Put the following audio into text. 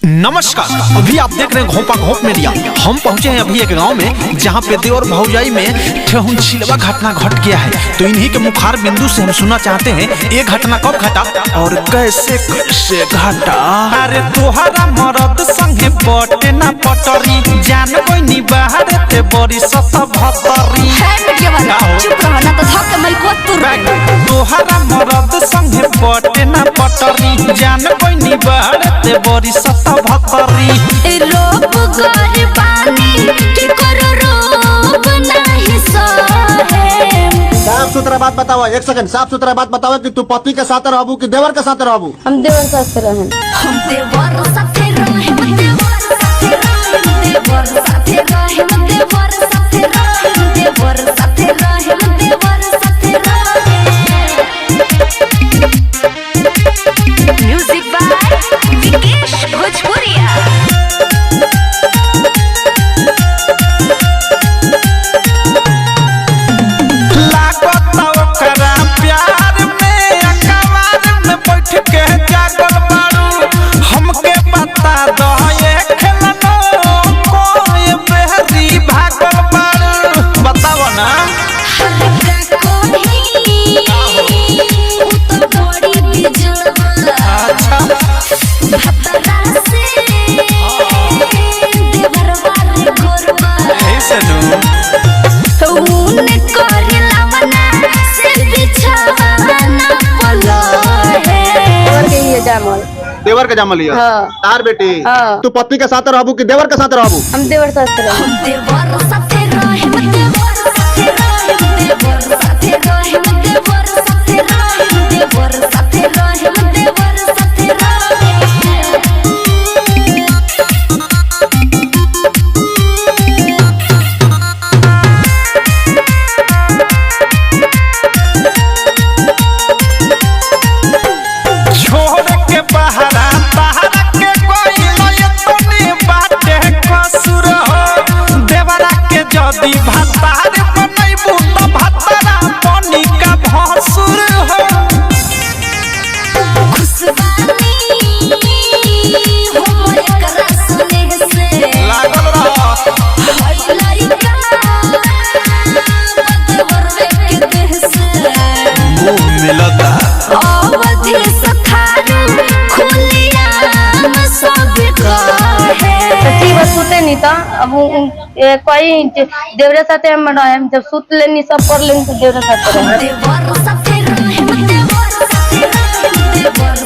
नमस्कार। अभी आप देख रहे हैं घोपा घोप मीडिया। हम पहुंचे हैं अभी एक गांव में जहां पे देवर भौजाई में ठेहुन छिलवा घटना घट गया है। तो इन्हीं के मुखार बिंदु से हम सुनना चाहते हैं ये घटना कब घटा और कैसे कैसे घटा। अरे तोहरा मरद संगे पटे ना पटरी जान कोई नी बाहर ते बड़ी सत भतरी चुप रहो ना तो धक के मलको तुर तोहरा मरद संगे पटे ना पटरी जान कोई नी बाहर ते बड़ी सत भतरी। लोग गरीबानी की करो रोग नहीं सहे। साफ सुथरा बात बताओ। एक सेकंड, साफ सुथरा बात बताओ कि तू पति के साथ रहबू कि देवर के साथ रहबू? हम देवर साथ रहें। हम देवर साथे रहे, देवर साथे रहे, देवर साथे रहे, देवर साथे रहे, देवर साथे रहे, देवर साथे रहे। म्यूजिक बाय विकेश भोजपुरिया। देवर के जामल लिया। हाँ। तार बेटी। हाँ। तू पति के साथ रहबू कि देवर के साथ रहबू? हम देवर साथ रहें। हम देवर साथे रहे, देवर साथे रहे, देवर साथे रहे, देवर साथे रहे, देवर साथे रहे, देवर साथे रहे। जदी भातार बनैबू त भातारा पानी का भसुर हो। खुशबानी हो एकरा सुने से लागल रह हाय लइका बदवर के देह से मुंह मिलता अवधि सखारू खुलिया सब कहे। सच्ची बात सुते नहीं था। अब कोई देवरे साथे हम रहे, जब सुत लेनी सब कर लेनी तो देवरे साथे रहे। देवर साथे रहे, देवर साथे रहे, देवर